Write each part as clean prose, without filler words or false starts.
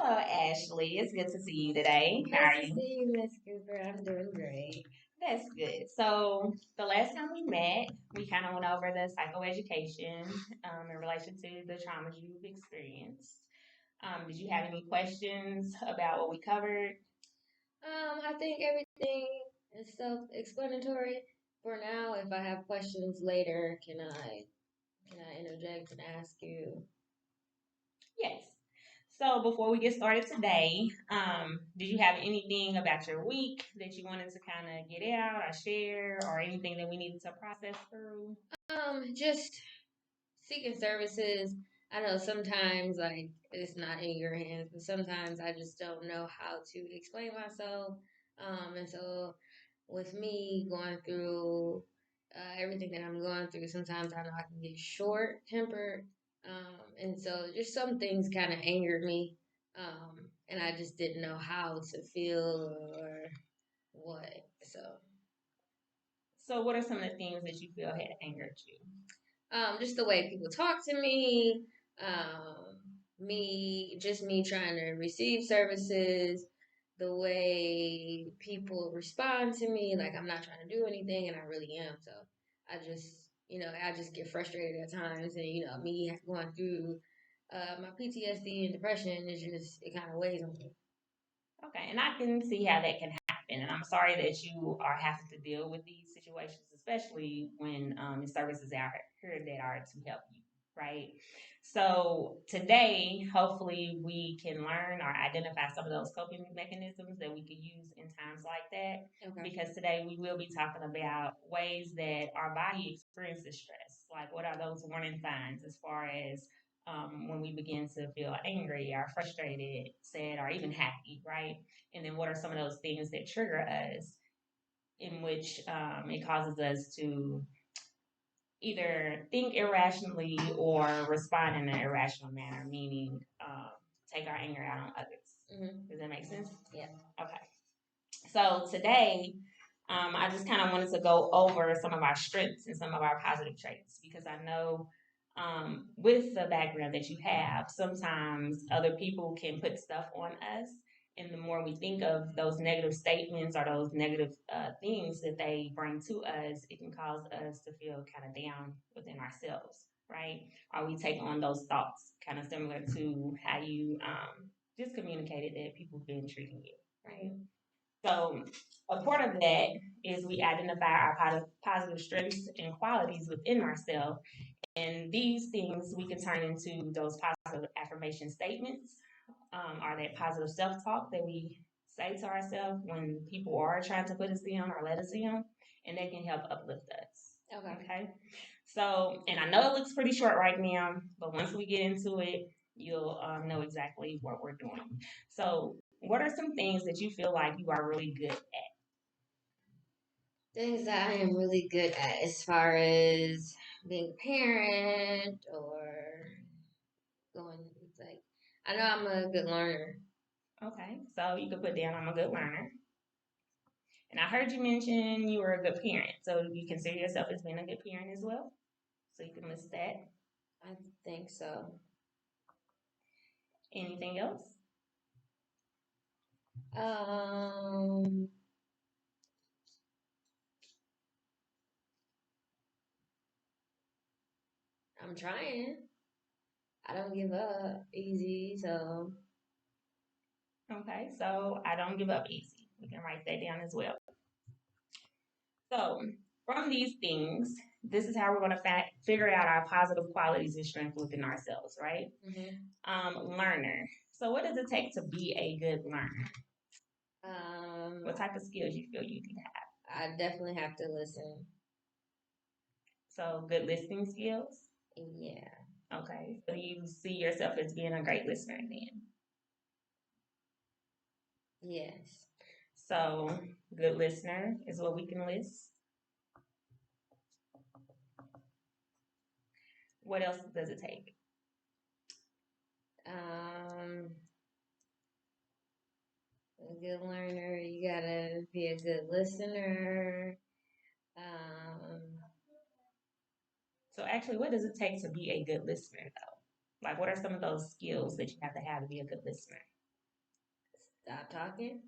Hello, Ashley. It's good to see you today. How are Nice to you? see you, Miss Cooper. I'm doing great. That's good. So, the last time we met, we kind of went over the psychoeducation in relation to the traumas you've experienced. Did you have any questions about what we covered? I think everything is self-explanatory for now. If I have questions later, can I interject and ask you? Yes. So, before we get started today, did you have anything about your week that you wanted to kind of get out or share, or anything that we needed to process through? Just seeking services. I know sometimes like it's not in your hands, but sometimes I just don't know how to explain myself. And so with me going through everything that I'm going through, sometimes I know I can get short tempered. And so just some things kind of angered me. And I just didn't know how to feel or what. So So, what are some of the things that you feel had angered you? just the way people talk to me, me trying to receive services, the way people respond to me, like I'm not trying to do anything and I really am. So I just get frustrated at times, and me going through my PTSD and depression is just it kind of weighs on me. Okay, and I can see how that can happen. And I'm sorry that you are having to deal with these situations, especially when the services out here that are to help you, right? So today, hopefully, we can learn or identify some of those coping mechanisms that we could use in times like that. Okay. Because today we will be talking about ways that our body experiences stress. Like, what are those warning signs as far as when we begin to feel angry or frustrated, sad, or even happy, right? And then what are some of those things that trigger us in which it causes us to either think irrationally or respond in an irrational manner, meaning take our anger out on others. Mm-hmm. Does that make sense? Yeah. Okay. So today, I just kind of wanted to go over some of our strengths and some of our positive traits because I know with the background that you have, sometimes other people can put stuff on us. And the more we think of those negative statements or those negative things that they bring to us, it can cause us to feel kind of down within ourselves, right? Or we take on those thoughts, kind of similar to how you just communicated that people have been treating you, right? So, a part of that is we identify our positive strengths and qualities within ourselves. And these things we can turn into those positive affirmation statements or that positive self talk that we say to ourselves when people are trying to put us down or let us down. And they can help uplift us. Okay. So, and I know it looks pretty short right now, but once we get into it, you'll know exactly what we're doing. So, what are some things that you feel like you are really good at? Things that I am really good at as far as being a parent or going like I know I'm a good learner. Okay, so you could put down I'm a good learner. And I heard you mention you were a good parent. So you consider yourself as being a good parent as well? So you can list that. I think so. Anything else? Um I'm trying. I don't give up easy, so Okay, so I don't give up easy. We can write that down as well. So from these things, this is how we're going to figure out our positive qualities and strengths within ourselves, right? Learner. So what does it take to be a good learner? What type of skills you feel you need to have? I definitely have to listen. So good listening skills? Yeah. Okay. So you see yourself as being a great listener then? Yes. So good listener is what we can list. What else does it take? A good learner, you gotta be a good listener. So actually, what does it take to be a good listener though? Like what are some of those skills that you have to be a good listener? Stop talking.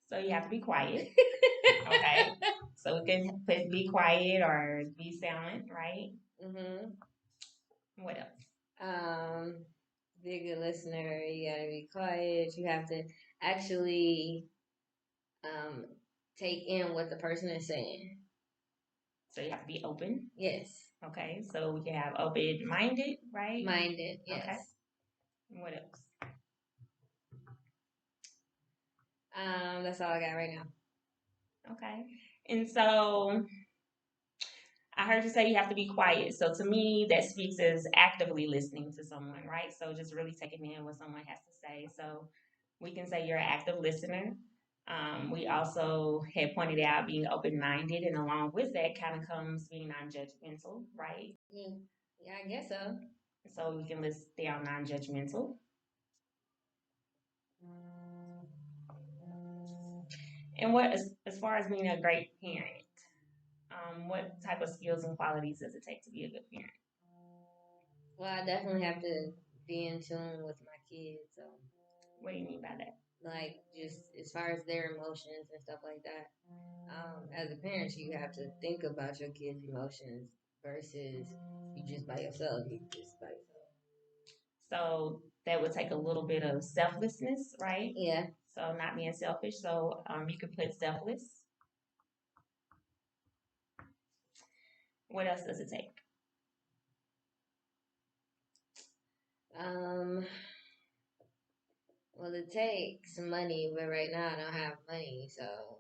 So you have to be quiet. Okay. So we can put be quiet or be silent, right? What else? Be a good listener. You gotta be quiet. You have to actually take in what the person is saying. So you have to be open. Yes. Okay. So we can have open-minded, right? Minded. Yes. Okay. What else? That's all I got right now. Okay. And so I heard you say you have to be quiet. So to me, that speaks as actively listening to someone, right? So just really taking in what someone has to say. So we can say you're an active listener. We also had pointed out being open minded, and along with that kind of comes being non judgmental, right? Yeah, I guess so. So we can list down non judgmental. And what, as far as being a great parent, what type of skills and qualities does it take to be a good parent? Well, I definitely have to be in tune with my kids. So, what do you mean by that? Like, just as far as their emotions and stuff like that. As a parent, you have to think about your kids' emotions versus you just by yourself. You just by yourself. So that would take a little bit of selflessness, right? Yeah. So not being selfish. So you could put selfless. What else does it take? Well, it takes money, but right now I don't have money, so.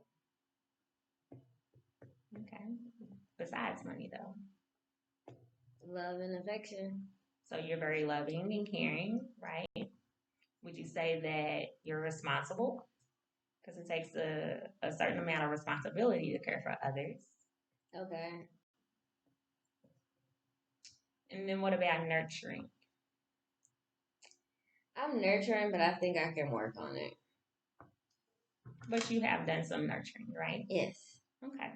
Okay. Besides money, though. Love and affection. So you're very loving and caring, right? Would you say that you're responsible? Because it takes a certain amount of responsibility to care for others. Okay. And then what about nurturing? I'm nurturing, but I think I can work on it. But you have done some nurturing, right? Yes. Okay.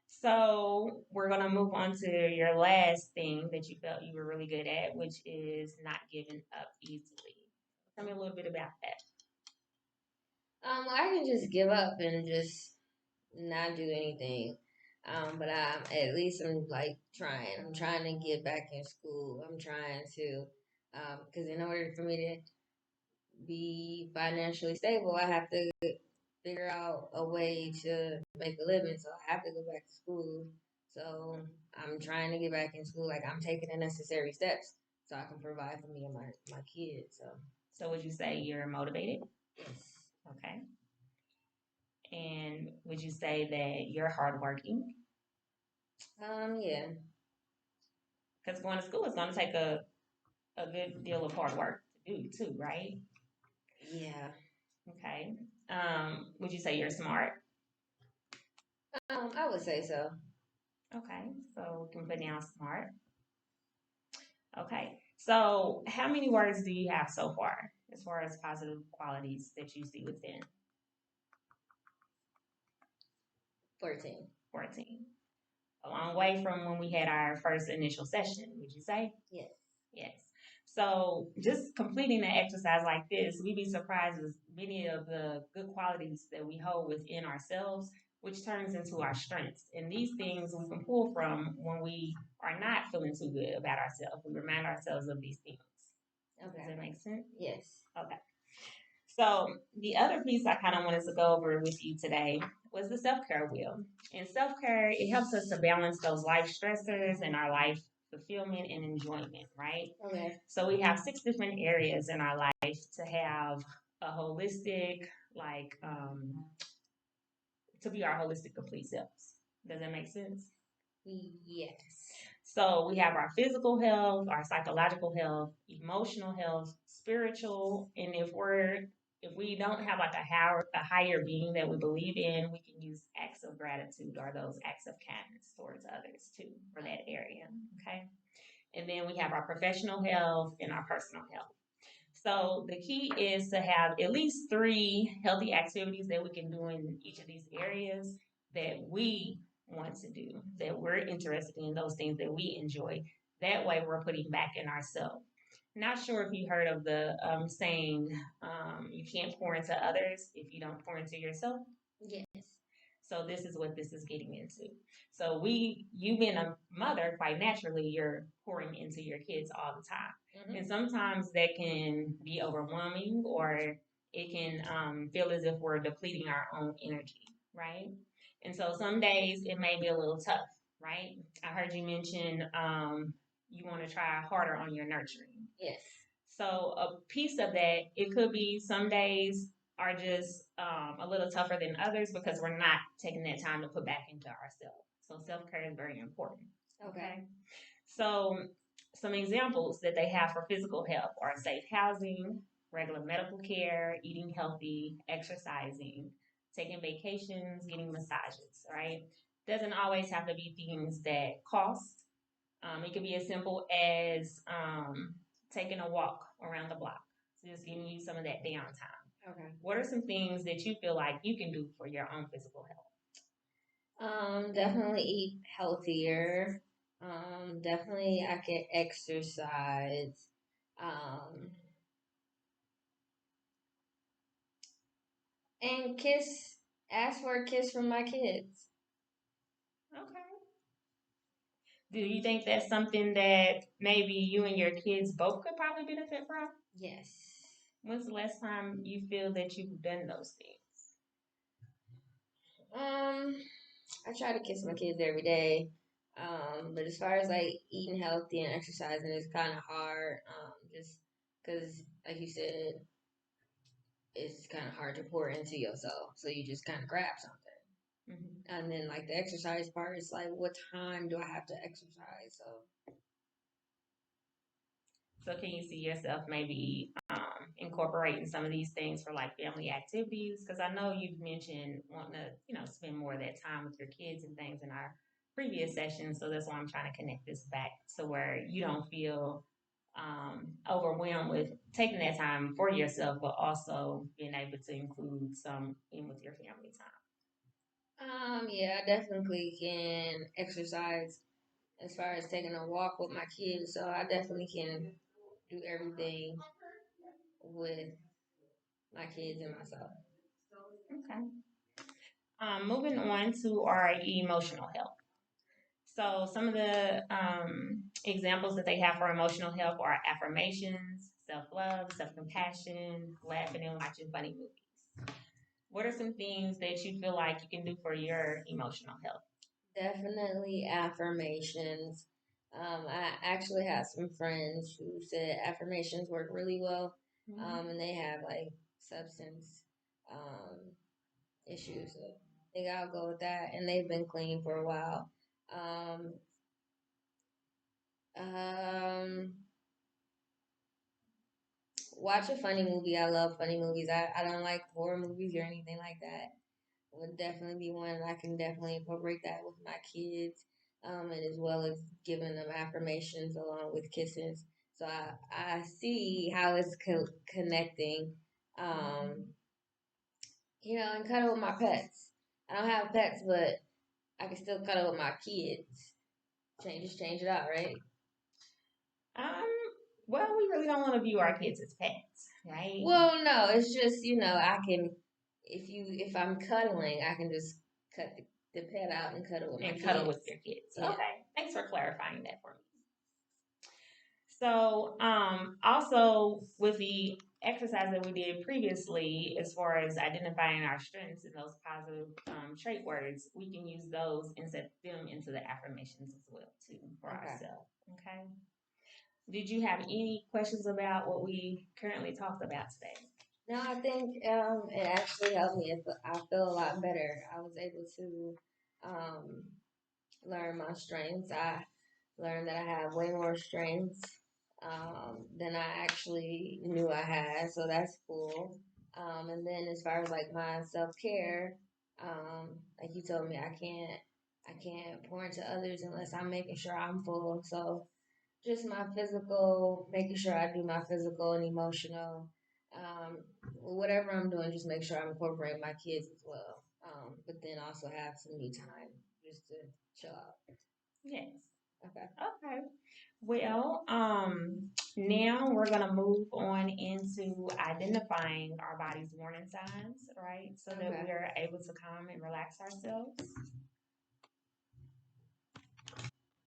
So we're going to move on to your last thing that you felt you were really good at, which is not giving up easily. Tell me a little bit about that. I can just give up and just not do anything. But at least I'm like trying. I'm trying to get back in school. I'm trying to, because in order for me to be financially stable, I have to figure out a way to make a living. So I have to go back to school. So I'm trying to get back in school. Like I'm taking the necessary steps so I can provide for me and my kids. So would you say you're motivated? Yes. Okay. And would you say that you're hardworking? Yeah. Because going to school is going to take a good deal of hard work to do too, right? Yeah. Okay. Would you say you're smart? I would say so. Okay. So we can put down smart. Okay. So how many words do you have so far as positive qualities that you see within? 14. 14. A long way from when we had our first initial session, would you say? Yes. Yes. So just completing an exercise like this, we'd be surprised with many of the good qualities that we hold within ourselves, which turns into our strengths. And these things we can pull from when we are not feeling too good about ourselves. We remind ourselves of these things. Okay. Does that make sense? Yes. Okay. So the other piece I kind of wanted to go over with you today was the self-care wheel. And self-care, it helps us to balance those life stressors and our life fulfillment and enjoyment, right? Okay. So we have 6 different areas in our life to have a holistic, like, to be our holistic complete selves. Does that make sense? Yes. So we have our physical health, our psychological health, emotional health, spiritual, and if we don't have like a higher being that we believe in, we can use acts of gratitude or those acts of kindness towards others too for that area. Okay. And then we have our professional health and our personal health. So the key is to have at least 3 healthy activities that we can do in each of these areas that we want to do, that we're interested in, those things that we enjoy. That way we're putting back in ourselves. Not sure if you heard of the saying, you can't pour into others if you don't pour into yourself. Yes. So this is what this is getting into. So you being a mother, quite naturally, you're pouring into your kids all the time. Mm-hmm. And sometimes that can be overwhelming, or it can feel as if we're depleting our own energy, right? And so some days it may be a little tough, right? I heard you mention you want to try harder on your nurturing. Yes. So a piece of that, it could be some days are just a little tougher than others because we're not taking that time to put back into ourselves. So self care is very important. Okay. So some examples that they have for physical health are safe housing, regular medical care, eating healthy, exercising, taking vacations, getting massages, right? Doesn't always have to be things that cost. It could be as simple as taking a walk around the block. So just giving you some of that downtime. Okay. What are some things that you feel like you can do for your own physical health? Definitely eat healthier. Definitely I can exercise. And ask for a kiss from my kids. Okay. Do you think that's something that maybe you and your kids both could probably benefit from? Yes. When's the last time you feel that you've done those things? I try to kiss my kids every day. But as far as like eating healthy and exercising, it's kind of hard. Just because, like you said, it's kind of hard to pour into yourself. So you just kind of grab something. Mm-hmm. And then like the exercise part is like, what time do I have to exercise? So can you see yourself maybe incorporating some of these things for like family activities? Because I know you've mentioned wanting to, spend more of that time with your kids and things in our previous sessions. So that's why I'm trying to connect this back to where you don't feel overwhelmed with taking that time for yourself, but also being able to include some in with your family time. Yeah, I definitely can exercise as far as taking a walk with my kids. So I definitely can do everything with my kids and myself. Okay. Moving on to our emotional health. So some of the examples that they have for emotional health are affirmations, self-love, self-compassion, laughing and watching funny movies. What are some things that you feel like you can do for your emotional health? Definitely affirmations. I actually have some friends who said affirmations work really well, and they have like substance issues. So I think I'll go with that. And they've been clean for a while. Um, um, watch a funny movie. I love funny movies. I don't like horror movies or anything like that. Would definitely be one. I can definitely incorporate that with my kids, and as well as giving them affirmations along with kisses. So I see how it's connecting, and cuddle with my pets. I don't have pets, but I can still cuddle with my kids. Change it out, right? Um, well, we really don't want to view our kids as pets, right? Well, no, it's just I can if I'm cuddling, I can just cut the pet out and cuddle with my kids. Cuddle with your kids. Yeah. Okay, thanks for clarifying that for me. So, also with the exercise that we did previously, as far as identifying our strengths and those positive trait words, we can use those and set them into the affirmations as well too for ourselves. Okay. Did you have any questions about what we currently talked about today? No, I think it actually helped me. I feel a lot better. I was able to learn my strengths. I learned that I have way more strengths than I actually knew I had. So that's cool. And then as far as like my self care, like you told me, I can't pour into others unless I'm making sure I'm full. So just my physical, making sure I do my physical and emotional. Whatever I'm doing, just make sure I'm incorporating my kids as well. But then also have some me time just to chill out. Yes. Okay. Okay. Well, now we're gonna move on into identifying our body's warning signs, right? So that Okay. we are able to calm and relax ourselves.